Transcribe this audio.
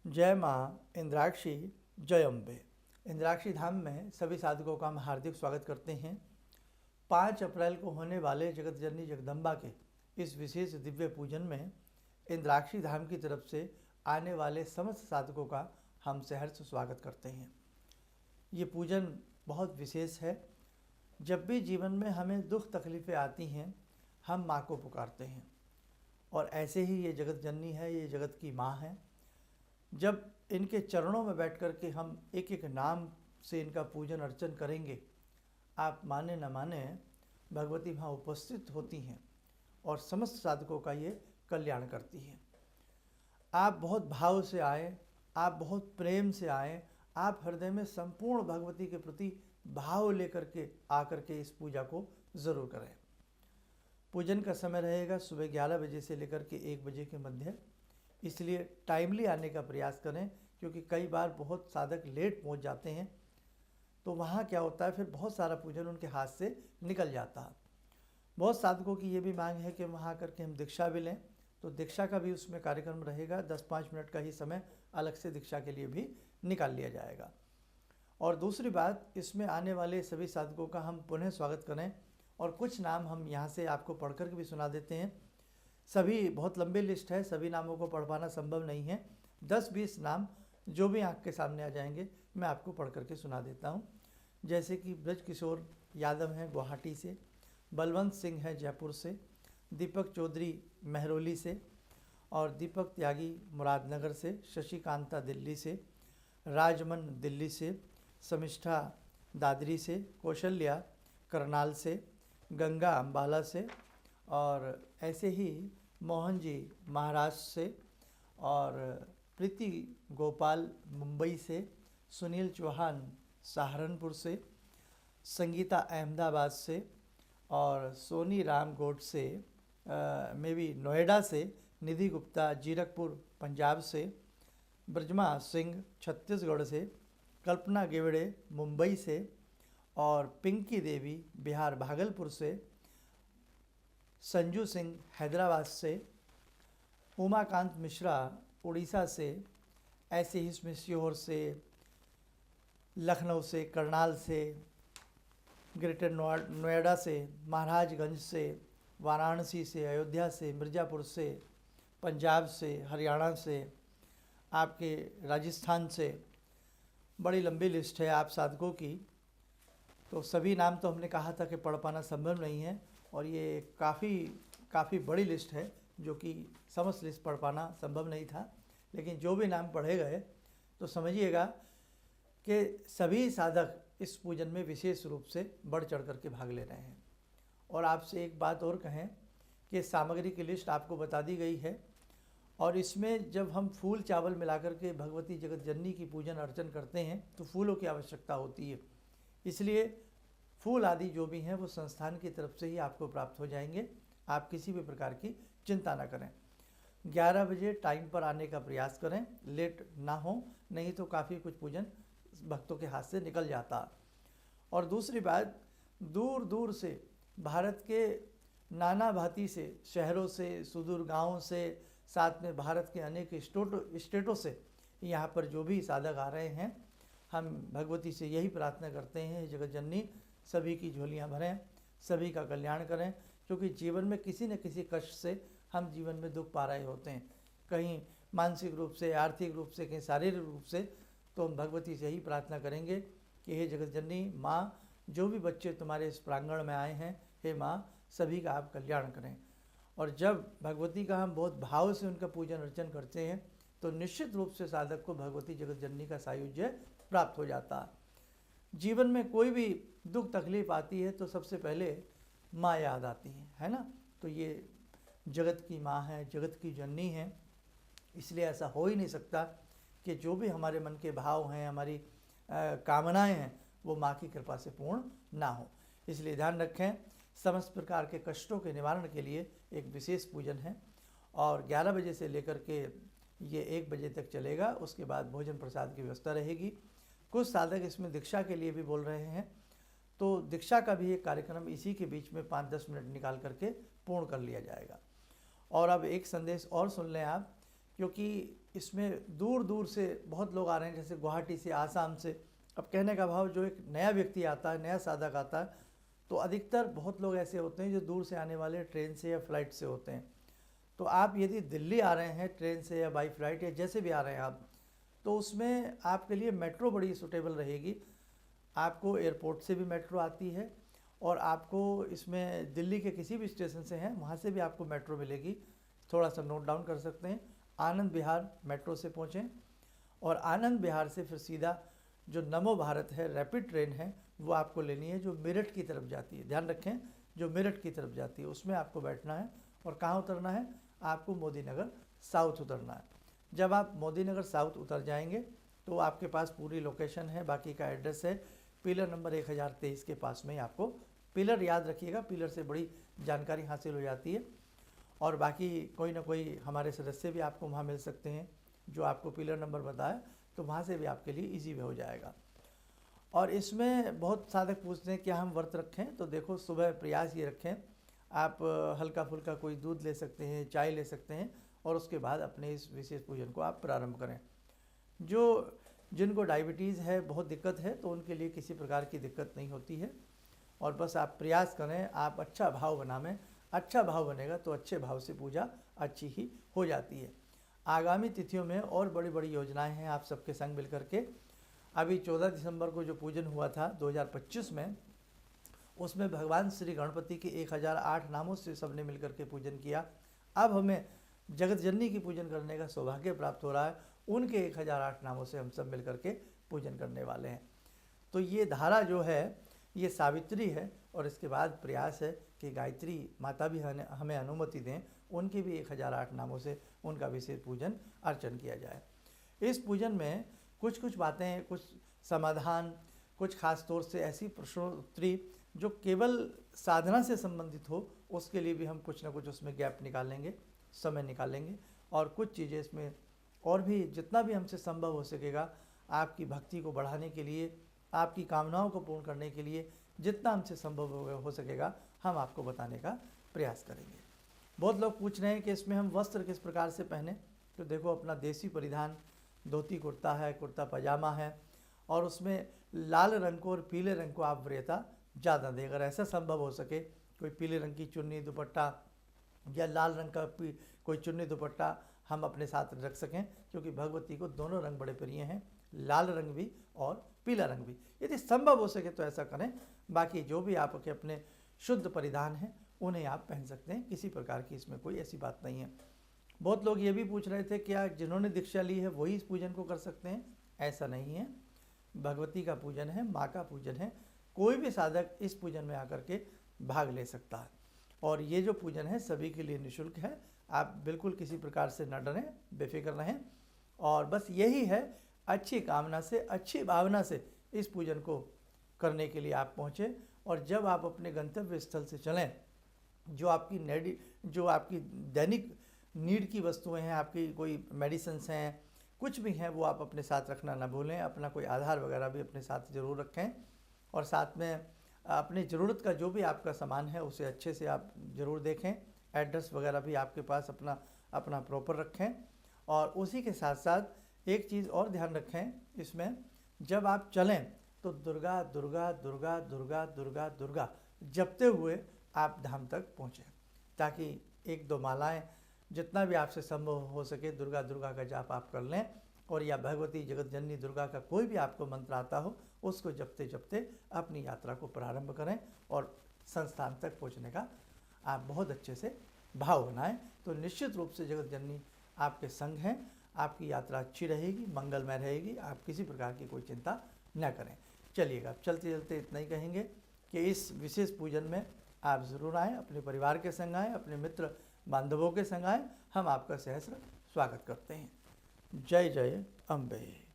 जय माँ इंद्राक्षी, जय अम्बे। इंद्राक्षी धाम में सभी साधकों का हम हार्दिक स्वागत करते हैं। 5 अप्रैल को होने वाले जगत जननी जगदम्बा के इस विशेष दिव्य पूजन में इंद्राक्षी धाम की तरफ से आने वाले समस्त साधकों का हम सहर्ष स्वागत करते हैं। ये पूजन बहुत विशेष है। जब भी जीवन में हमें दुख तकलीफ़ें आती हैं, हम माँ को पुकारते हैं और ऐसे ही ये जगत जननी है, ये जगत की माँ है। जब इनके चरणों में बैठ कर के हम एक एक नाम से इनका पूजन अर्चन करेंगे, आप माने न माने भगवती वहाँ उपस्थित होती हैं और समस्त साधकों का ये कल्याण करती हैं। आप बहुत भाव से आए, आप बहुत प्रेम से आए, आप हृदय में संपूर्ण भगवती के प्रति भाव लेकर के आकर के इस पूजा को ज़रूर करें। पूजन का समय रहेगा सुबह 11 बजे से लेकर के 1 बजे के मध्य, इसलिए टाइमली आने का प्रयास करें, क्योंकि कई बार बहुत साधक लेट पहुंच जाते हैं तो वहाँ क्या होता है, फिर बहुत सारा पूजन उनके हाथ से निकल जाता है। बहुत साधकों की ये भी मांग है कि वहाँ करके हम दीक्षा भी लें, तो दीक्षा का भी उसमें कार्यक्रम रहेगा। 10-5 मिनट का ही समय अलग से दीक्षा के लिए भी निकाल लिया जाएगा। और दूसरी बात, इसमें आने वाले सभी साधकों का हम पुनः स्वागत करें और कुछ नाम हम यहाँ से आपको पढ़ कर के भी सुना देते हैं। सभी बहुत लंबी लिस्ट है, सभी नामों को पढ़ पाना संभव नहीं है। 10-20 नाम जो भी आँख के सामने आ जाएंगे मैं आपको पढ़ करके सुना देता हूँ। जैसे कि ब्रज किशोर यादव हैं गुवाहाटी से, बलवंत सिंह है जयपुर से, दीपक चौधरी महरौली से, और दीपक त्यागी मुरादनगर से, शशिकांता दिल्ली से, राजमन दिल्ली से, समिष्ठा दादरी से, कौशल्या करनाल से, गंगा अम्बाला से, और ऐसे ही मोहन जी महाराष्ट्र से, और प्रीति गोपाल मुंबई से, सुनील चौहान सहारनपुर से, संगीता अहमदाबाद से, और सोनी राम गोडसे में भी नोएडा से, निधि गुप्ता जीरकपुर पंजाब से, ब्रजमा सिंह छत्तीसगढ़ से, कल्पना गेवड़े मुंबई से, और पिंकी देवी बिहार भागलपुर से, संजू सिंह हैदराबाद से, उमाकांत मिश्रा उड़ीसा से, ऐसे ही इसमें सीहोर से, लखनऊ से, करनाल से, ग्रेटर नोएडा से, महाराजगंज से, वाराणसी से, अयोध्या से, मिर्ज़ापुर से, पंजाब से, हरियाणा से, आपके राजस्थान से, बड़ी लंबी लिस्ट है आप साधकों की। तो सभी नाम तो हमने कहा था कि पढ़ पाना संभव नहीं है, और ये काफ़ी बड़ी लिस्ट है जो कि समस्त लिस्ट पढ़ पाना संभव नहीं था। लेकिन जो भी नाम पढ़े गए तो समझिएगा कि सभी साधक इस पूजन में विशेष रूप से बढ़ चढ़ कर के भाग ले रहे हैं। और आपसे एक बात और कहें कि सामग्री की लिस्ट आपको बता दी गई है, और इसमें जब हम फूल चावल मिलाकर के भगवती जगत जननी की पूजन अर्चन करते हैं तो फूलों की आवश्यकता होती है। इसलिए फूल आदि जो भी हैं वो संस्थान की तरफ से ही आपको प्राप्त हो जाएंगे। आप किसी भी प्रकार की चिंता ना करें। 11 बजे टाइम पर आने का प्रयास करें, लेट ना हो, नहीं तो काफ़ी कुछ पूजन भक्तों के हाथ से निकल जाता। और दूसरी बात, दूर दूर से भारत के नाना भांति से शहरों से, सुदूर गाँवों से, साथ में भारत के अनेक स्टेटों से यहाँ पर जो भी साधक आ रहे हैं, हम भगवती से यही प्रार्थना करते हैं, जगत जननी सभी की झोलियाँ भरें, सभी का कल्याण करें। क्योंकि जीवन में किसी न किसी कष्ट से हम जीवन में दुख पा रहे होते हैं, कहीं मानसिक रूप से, आर्थिक रूप से, कहीं शारीरिक रूप से। तो हम भगवती से यही प्रार्थना करेंगे कि हे जगत जननी माँ, जो भी बच्चे तुम्हारे इस प्रांगण में आए हैं, हे माँ, सभी का आप कल्याण करें। और जब भगवती का हम बहुत भाव से उनका पूजन अर्चन करते हैं तो निश्चित रूप से साधक को भगवती जगत जननी का सायुज्य प्राप्त हो जाता है। जीवन में कोई भी दुख तकलीफ आती है तो सबसे पहले माँ याद आती है ना। तो ये जगत की माँ है, जगत की जननी है, इसलिए ऐसा हो ही नहीं सकता कि जो भी हमारे मन के भाव हैं, हमारी कामनाएं हैं, वो माँ की कृपा से पूर्ण ना हो। इसलिए ध्यान रखें, समस्त प्रकार के कष्टों के निवारण के लिए एक विशेष पूजन है, और 11 बजे से लेकर के ये 1 बजे तक चलेगा। उसके बाद भोजन प्रसाद की व्यवस्था रहेगी। कुछ साधक इसमें दीक्षा के लिए भी बोल रहे हैं, तो दीक्षा का भी एक कार्यक्रम इसी के बीच में 5-10 मिनट निकाल करके पूर्ण कर लिया जाएगा। और अब एक संदेश और सुन लें आप, क्योंकि इसमें दूर दूर से बहुत लोग आ रहे हैं, जैसे गुवाहाटी से, आसाम से। अब कहने का भाव, जो एक नया व्यक्ति आता है, नया साधक आता है, तो अधिकतर बहुत लोग ऐसे होते हैं जो दूर से आने वाले ट्रेन से या फ्लाइट से होते हैं। तो आप यदि दिल्ली आ रहे हैं ट्रेन से या बाई फ्लाइट या जैसे भी आ रहे हैं आप, तो उसमें आपके लिए मेट्रो बड़ी सूटेबल रहेगी। आपको एयरपोर्ट से भी मेट्रो आती है, और आपको इसमें दिल्ली के किसी भी स्टेशन से हैं वहाँ से भी आपको मेट्रो मिलेगी। थोड़ा सा नोट डाउन कर सकते हैं। आनंद विहार मेट्रो से पहुँचें, और आनंद विहार से फिर सीधा जो नमो भारत है, रैपिड ट्रेन है, वो आपको लेनी है, जो मेरठ की तरफ जाती है। ध्यान रखें, जो मेरठ की तरफ जाती है उसमें आपको बैठना है। और कहाँ उतरना है? आपको मोदी नगर साउथ उतरना है। जब आप मोदी नगर साउथ उतर जाएंगे तो आपके पास पूरी लोकेशन है, बाकी का एड्रेस है। पिलर नंबर 1023 के पास में ही आपको, पिलर याद रखिएगा, पिलर से बड़ी जानकारी हासिल हो जाती है। और बाकी कोई ना कोई हमारे सदस्य भी आपको वहाँ मिल सकते हैं जो आपको पिलर नंबर बताए, तो वहाँ से भी आपके लिए ईजी वे हो जाएगा। और इसमें बहुत साधक पूछते हैं क्या हम व्रत रखें, तो देखो, सुबह प्रयास ये रखें, आप हल्का फुल्का कोई दूध ले सकते हैं, चाय ले सकते हैं, और उसके बाद अपने इस विशेष पूजन को आप प्रारंभ करें। जिनको डायबिटीज़ है, बहुत दिक्कत है, तो उनके लिए किसी प्रकार की दिक्कत नहीं होती है। और बस आप प्रयास करें, आप अच्छा भाव बनावें। अच्छा भाव बनेगा तो अच्छे भाव से पूजा अच्छी ही हो जाती है। आगामी तिथियों में और बड़ी बड़ी योजनाएं हैं आप सबके संग मिलकर के। अभी 14 दिसंबर को जो पूजन हुआ था 2025 में, उसमें भगवान श्री गणपति के 1008 नामों से सबने मिलकर के पूजन किया। अब हमें जगत जननी की पूजन करने का सौभाग्य प्राप्त हो रहा है। उनके 1008 नामों से हम सब मिलकर के पूजन करने वाले हैं। तो ये धारा जो है ये सावित्री है, और इसके बाद प्रयास है कि गायत्री माता भी हमें अनुमति दें, उनके भी 1008 नामों से उनका विशेष पूजन अर्चन किया जाए। इस पूजन में कुछ कुछ बातें, कुछ समाधान, कुछ खास तौर से ऐसी प्रश्नोत्तरी जो केवल साधना से संबंधित हो, उसके लिए भी हम कुछ ना कुछ उसमें गैप निकालेंगे, समय निकालेंगे। और कुछ चीज़ें इसमें और भी जितना भी हमसे संभव हो सकेगा, आपकी भक्ति को बढ़ाने के लिए, आपकी कामनाओं को पूर्ण करने के लिए जितना हमसे संभव हो सकेगा हम आपको बताने का प्रयास करेंगे। बहुत लोग पूछ रहे हैं कि इसमें हम वस्त्र किस प्रकार से पहने, तो देखो, अपना देसी परिधान धोती कुर्ता है, कुर्ता पजामा है, और उसमें लाल रंग को और पीले रंग को आप वरीयता ज़्यादा दें। अगर ऐसा संभव हो सके, कोई पीले रंग की चुन्नी दुपट्टा या लाल रंग का कोई चुन्नी दुपट्टा हम अपने साथ रख सकें, क्योंकि भगवती को दोनों रंग बड़े प्रिय हैं, लाल रंग भी और पीला रंग भी। यदि संभव हो सके तो ऐसा करें। बाकी जो भी आपके अपने शुद्ध परिधान हैं उन्हें आप पहन सकते हैं, किसी प्रकार की इसमें कोई ऐसी बात नहीं है। बहुत लोग ये भी पूछ रहे थे क्या जिन्होंने दीक्षा ली है वही इस पूजन को कर सकते हैं? ऐसा नहीं है। भगवती का पूजन है, माँ का पूजन है, कोई भी साधक इस पूजन में आकर के भाग ले सकता है। और ये जो पूजन है सभी के लिए निःशुल्क है। आप बिल्कुल किसी प्रकार से न डरें, बेफिक्र रहें, और बस यही है, अच्छी कामना से, अच्छी भावना से इस पूजन को करने के लिए आप पहुँचें। और जब आप अपने गंतव्य स्थल से चलें, जो आपकी दैनिक नीड की वस्तुएं हैं, आपकी कोई मेडिसिन्स हैं, कुछ भी हैं, वो आप अपने साथ रखना ना भूलें। अपना कोई आधार वगैरह भी अपने साथ ज़रूर रखें, और साथ में अपनी ज़रूरत का जो भी आपका सामान है उसे अच्छे से आप ज़रूर देखें। एड्रेस वगैरह भी आपके पास अपना प्रॉपर रखें। और उसी के साथ साथ एक चीज़ और ध्यान रखें इसमें, जब आप चलें तो दुर्गा दुर्गा दुर्गा दुर्गा दुर्गा दुर्गा जपते हुए आप धाम तक पहुँचें, ताकि 1-2 मालाएं जितना भी आपसे संभव हो सके दुर्गा दुर्गा का जाप आप कर लें। और या भगवती जगत जननी दुर्गा का कोई भी आपको मंत्र आता हो उसको जपते जपते अपनी यात्रा को प्रारंभ करें, और संस्थान तक पहुंचने का आप बहुत अच्छे से भाव बनाएं। तो निश्चित रूप से जगत जननी आपके संग हैं, आपकी यात्रा अच्छी रहेगी, मंगलमय रहेगी, आप किसी प्रकार की कोई चिंता न करें। चलिएगा, चलते चलते इतना ही कहेंगे कि इस विशेष पूजन में आप ज़रूर आएँ, अपने परिवार के संग आएँ, अपने मित्र बांधवों के संग आएँ। हम आपका सहस्र स्वागत करते हैं। जय जय अम्बे।